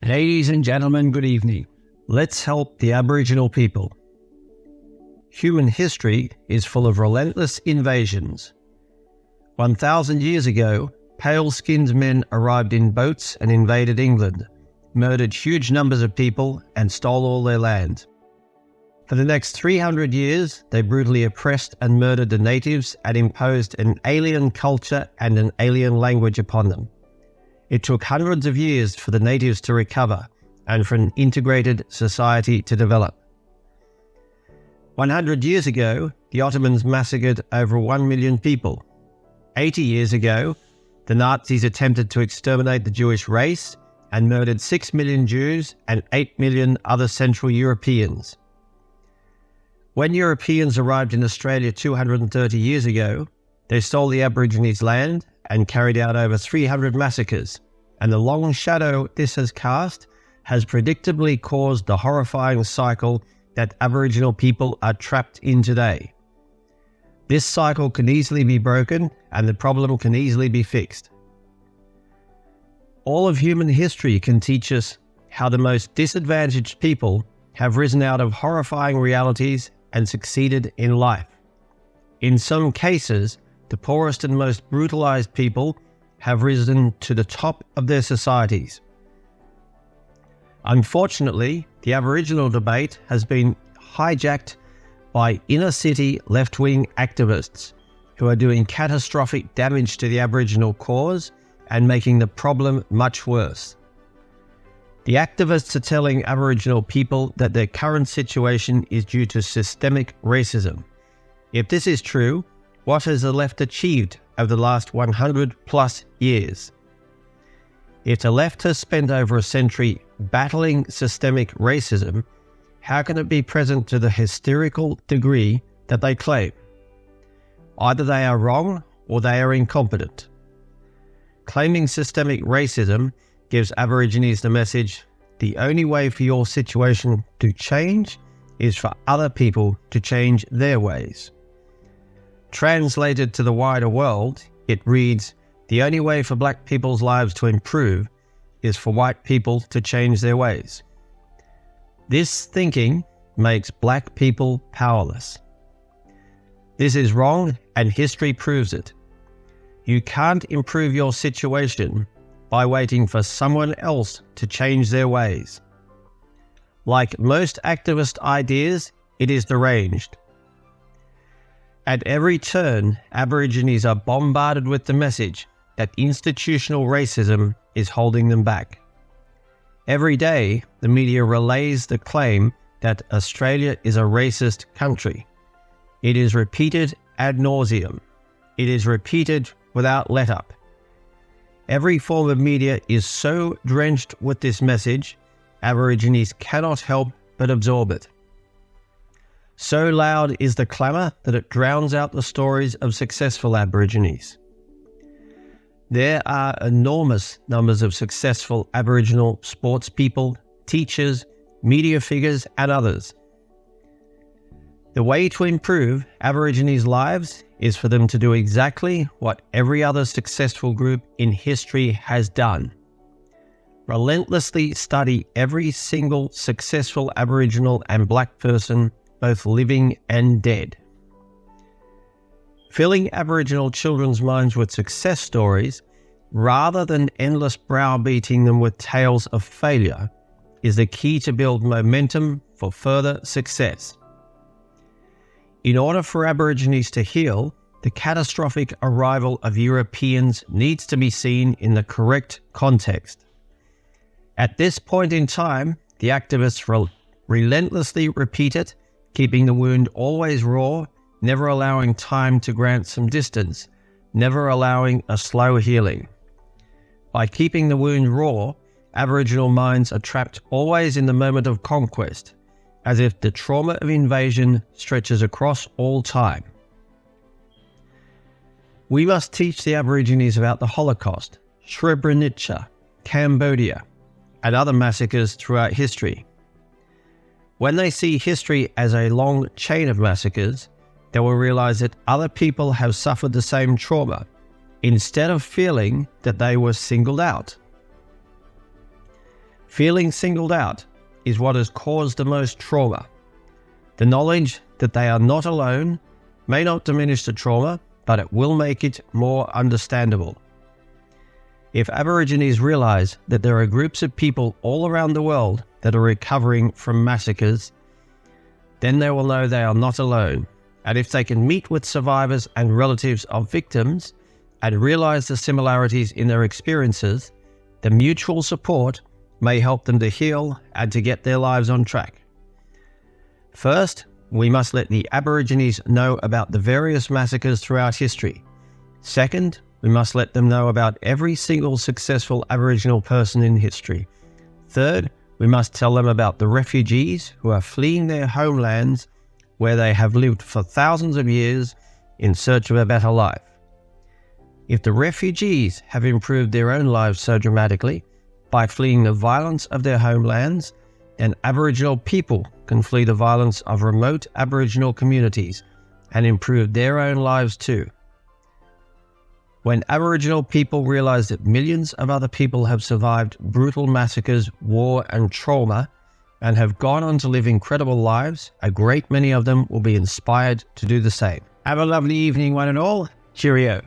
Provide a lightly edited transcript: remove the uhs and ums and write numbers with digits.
Ladies and gentlemen, good evening. Let's help the Aboriginal people. Human history is full of relentless invasions. 1,000 years ago, pale-skinned men arrived in boats and invaded England, murdered huge numbers of people and stole all their land. For the next 300 years, they brutally oppressed and murdered the natives and imposed an alien culture and an alien language upon them. It took hundreds of years for the natives to recover and for an integrated society to develop. 100 years ago, the Ottomans massacred over 1 million people. 80 years ago, the Nazis attempted to exterminate the Jewish race and murdered 6 million Jews and 8 million other Central Europeans. When Europeans arrived in Australia 230 years ago, they stole the Aborigines' land and carried out over 300 massacres, and the long shadow this has cast has predictably caused the horrifying cycle that Aboriginal people are trapped in today. This cycle can easily be broken, and the problem can easily be fixed. All of human history can teach us how the most disadvantaged people have risen out of horrifying realities and succeeded in life. In some cases, the poorest and most brutalized people have risen to the top of their societies. Unfortunately, the Aboriginal debate has been hijacked by inner-city left-wing activists who are doing catastrophic damage to the Aboriginal cause and making the problem much worse. The activists are telling Aboriginal people that their current situation is due to systemic racism. If this is true, what has the left achieved over the last 100 plus years? If the left has spent over a century battling systemic racism, how can it be present to the hysterical degree that they claim? Either they are wrong or they are incompetent. Claiming systemic racism gives Aborigines the message, the only way for your situation to change is for other people to change their ways. Translated to the wider world, it reads, the only way for black people's lives to improve is for white people to change their ways. This thinking makes black people powerless. This is wrong, and history proves it. You can't improve your situation by waiting for someone else to change their ways. Like most activist ideas, it is deranged. At every turn, Aborigines are bombarded with the message that institutional racism is holding them back. Every day, the media relays the claim that Australia is a racist country. It is repeated ad nauseum. It is repeated without let-up. Every form of media is so drenched with this message, Aborigines cannot help but absorb it. So loud is the clamour that it drowns out the stories of successful Aborigines. There are enormous numbers of successful Aboriginal sports people, teachers, media figures, and others. The way to improve Aborigines' lives is for them to do exactly what every other successful group in history has done. Relentlessly study every single successful Aboriginal and black person, both living and dead. Filling Aboriginal children's minds with success stories, rather than endless browbeating them with tales of failure, is the key to build momentum for further success. In order for Aborigines to heal, the catastrophic arrival of Europeans needs to be seen in the correct context. At this point in time, the activists relentlessly repeat it, keeping the wound always raw, never allowing time to grant some distance, never allowing a slow healing. By keeping the wound raw, Aboriginal minds are trapped always in the moment of conquest, as if the trauma of invasion stretches across all time. We must teach the Aborigines about the Holocaust, Srebrenica, Cambodia, and other massacres throughout history. When they see history as a long chain of massacres, they will realize that other people have suffered the same trauma, instead of feeling that they were singled out. Feeling singled out is what has caused the most trauma. The knowledge that they are not alone may not diminish the trauma, but it will make it more understandable. If Aborigines realize that there are groups of people all around the world that are recovering from massacres, then they will know they are not alone. And if they can meet with survivors and relatives of victims and realize the similarities in their experiences, the mutual support may help them to heal and to get their lives on track. First, we must let the Aborigines know about the various massacres throughout history. Second, we must let them know about every single successful Aboriginal person in history. Third, we must tell them about the refugees who are fleeing their homelands where they have lived for thousands of years in search of a better life. If the refugees have improved their own lives so dramatically by fleeing the violence of their homelands, then Aboriginal people can flee the violence of remote Aboriginal communities and improve their own lives too. When Aboriginal people realize that millions of other people have survived brutal massacres, war and trauma and have gone on to live incredible lives, a great many of them will be inspired to do the same. Have a lovely evening, one and all. Cheerio.